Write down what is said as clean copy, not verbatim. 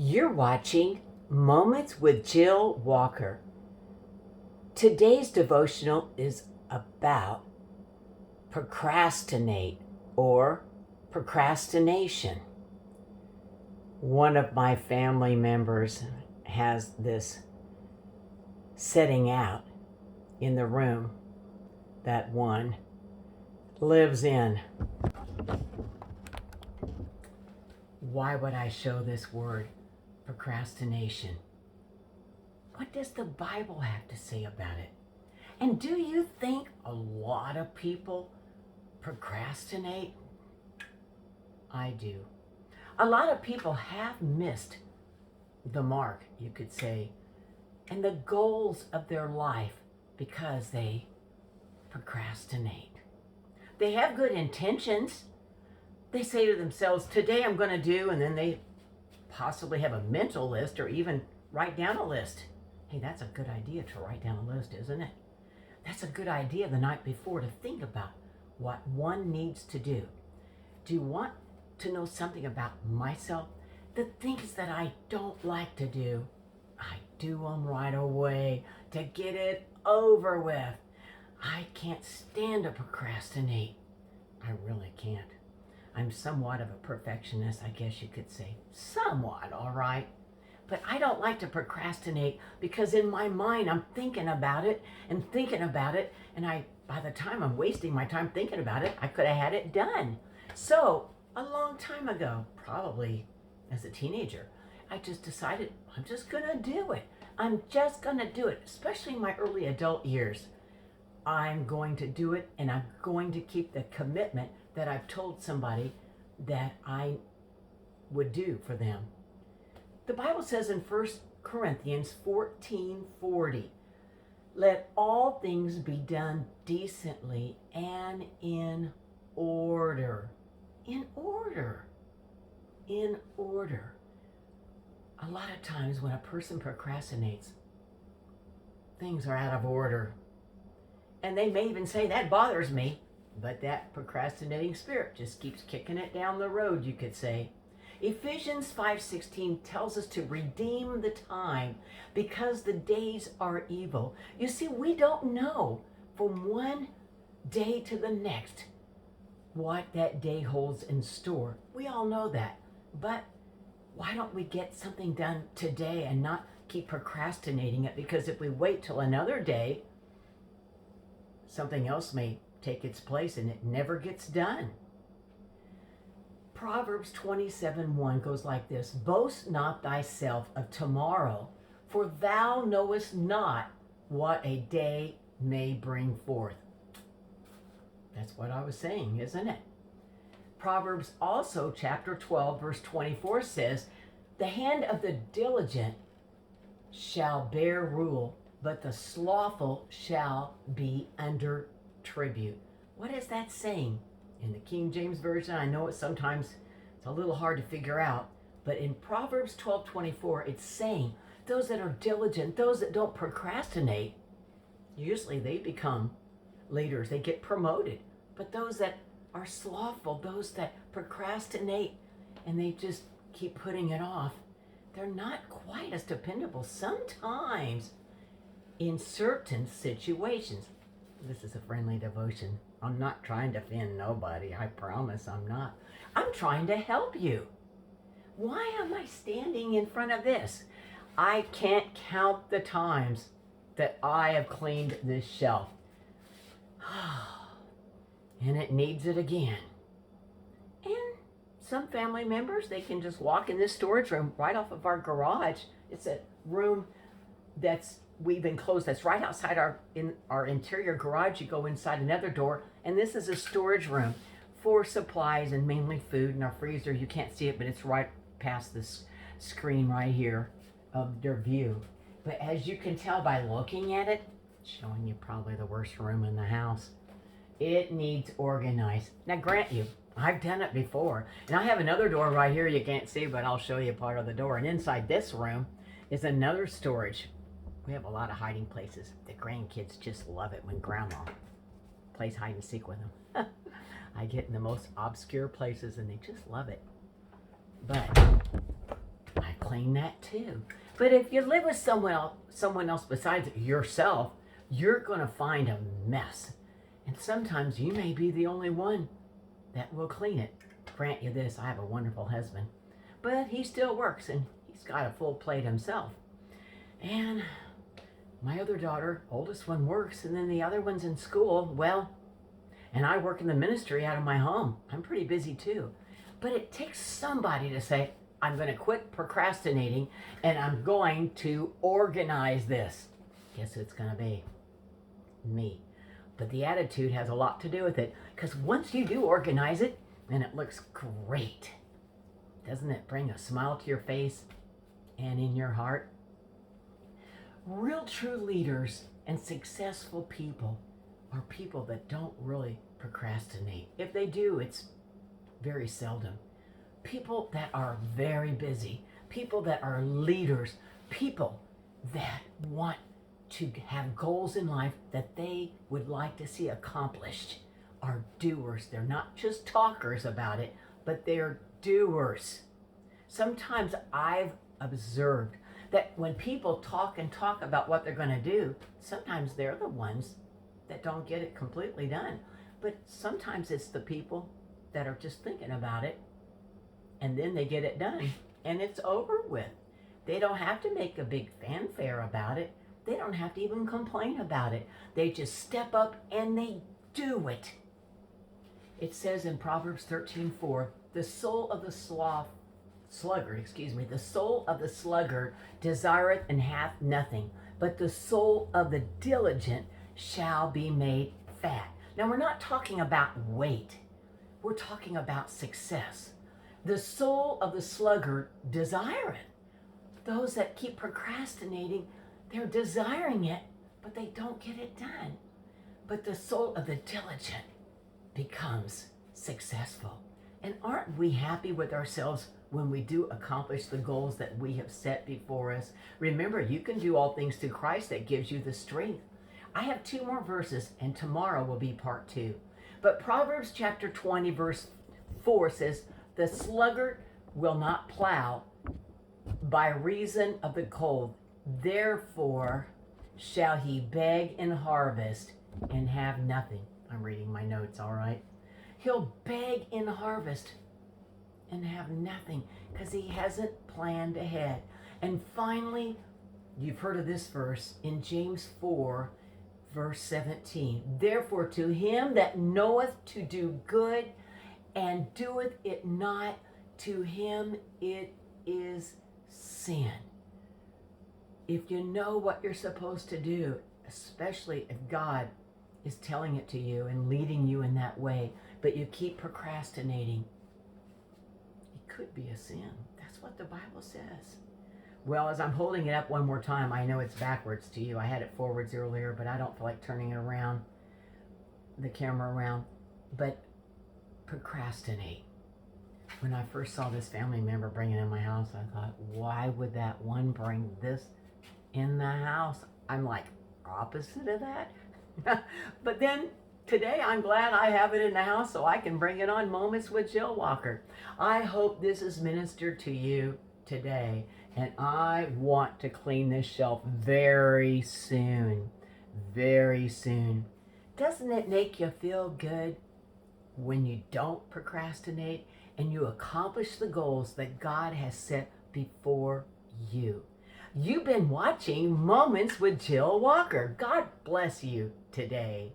You're watching Moments with Jill Walker. Today's devotional is about procrastinate or procrastination. One of my family members has this setting out in the room that one lives in. Why would I show this word? Procrastination. What does the Bible have to say about it? And do you think a lot of people procrastinate? I do. A lot of people have missed the mark, you could say, and the goals of their life because they procrastinate. They have good intentions. They say to themselves, today I'm going to do, and then they possibly have a mental list or even write down a list. Hey, that's a good idea to write down a list, isn't it? That's a good idea the night before to think about what one needs to do. Do you want to know something about myself? The things that I don't like to do, I do them right away to get it over with. I can't stand to procrastinate. I really can't. I'm somewhat of a perfectionist, I guess you could say. Somewhat, all right. But I don't like to procrastinate because in my mind I'm thinking about it, and by the time I'm wasting my time thinking about it, I could have had it done. So a long time ago, probably as a teenager, I just decided I'm just gonna do it. I'm just gonna do it, especially in my early adult years. I'm going to do it, and I'm going to keep the commitment that I've told somebody that I would do for them. The Bible says in 1 Corinthians 14:40, let all things be done decently and in order. In order. In order. A lot of times when a person procrastinates, things are out of order. And they may even say, that bothers me. But that procrastinating spirit just keeps kicking it down the road, you could say. Ephesians 5:16 tells us to redeem the time because the days are evil. You see, we don't know from one day to the next what that day holds in store. We all know that. But why don't we get something done today and not keep procrastinating it? Because if we wait till another day, something else may take its place and it never gets done. Proverbs 27:1 goes like this: boast not thyself of tomorrow, for thou knowest not what a day may bring forth. That's what I was saying, isn't it? Proverbs also chapter 12 verse 24 says, the hand of the diligent shall bear rule, but the slothful shall be under tribute. What is that saying? In the King James Version, I know it's a little hard to figure out, but in Proverbs 12:24, it's saying those that are diligent, those that don't procrastinate, usually they become leaders, they get promoted. But those that are slothful, those that procrastinate, and they just keep putting it off, they're not quite as dependable sometimes in certain situations. This is a friendly devotion. I'm not trying to offend nobody. I promise I'm not. I'm trying to help you. Why am I standing in front of this? I can't count the times that I have cleaned this shelf. And it needs it again. And some family members, they can just walk in this storage room right off of our garage. It's a room we've enclosed that's right outside our interior garage. You go inside another door, and this is a storage room for supplies and mainly food. And our freezer, you can't see it, but it's right past this screen right here of their view. But as you can tell by looking at it, showing you probably the worst room in the house, it needs organized. Now grant you, I've done it before. And I have another door right here you can't see, but I'll show you part of the door. And inside this room is another storage. We have a lot of hiding places. The grandkids just love it when grandma plays hide and seek with them. I get in the most obscure places and they just love it. But I clean clean that too. But if you live with someone else besides yourself, you're going to find a mess. And sometimes you may be the only one that will clean it. Grant you this, I have a wonderful husband, but he still works and he's got a full plate himself. And my other daughter, oldest one, works, and then the other one's in school. Well, and I work in the ministry out of my home. I'm pretty busy too. But it takes somebody to say, I'm going to quit procrastinating and I'm going to organize this. Guess who it's going to be? Me. But the attitude has a lot to do with it, because once you do organize it, and it looks great, doesn't it bring a smile to your face and in your heart? Real true leaders and successful people are people that don't really procrastinate. If they do, it's very seldom. People that are very busy, people that are leaders, people that want to have goals in life that they would like to see accomplished are doers. They're not just talkers about it, but they're doers. Sometimes I've observed that when people talk about what they're going to do, sometimes they're the ones that don't get it completely done. But sometimes it's the people that are just thinking about it, and then they get it done, and it's over with. They don't have to make a big fanfare about it. They don't have to even complain about it. They just step up and they do it. It says in Proverbs 13:4, the soul of the sluggard desireth and hath nothing, but the soul of the diligent shall be made fat. Now, we're not talking about weight. We're talking about success. The soul of the sluggard desireth. Those that keep procrastinating, they're desiring it, but they don't get it done. But the soul of the diligent becomes successful. And aren't we happy with ourselves when we do accomplish the goals that we have set before us? Remember, you can do all things through Christ that gives you the strength. I have 2 more verses, and tomorrow will be part 2. But Proverbs chapter 20, verse 4 says, the sluggard will not plow by reason of the cold. Therefore shall he beg in harvest and have nothing. I'm reading my notes, all right? He'll beg in harvest and have nothing because he hasn't planned ahead. And finally, you've heard of this verse in James 4, verse 17. Therefore to him that knoweth to do good and doeth it not, to him it is sin. If you know what you're supposed to do, especially if God is telling it to you and leading you in that way, but you keep procrastinating, it could be a sin. That's what the Bible says. Well, as I'm holding it up one more time, I know it's backwards to you. I had it forwards earlier, but I don't feel like turning it around, the camera around. But procrastinate. When I first saw this family member bring it in my house, I thought, why would that one bring this in the house? I'm like, opposite of that. But then today I'm glad I have it in the house so I can bring it on Moments with Jill Walker. I hope this is ministered to you today, and I want to clean this shelf very soon. Very soon. Doesn't it make you feel good when you don't procrastinate and you accomplish the goals that God has set before you? You've been watching Moments with Jill Walker. God bless you today.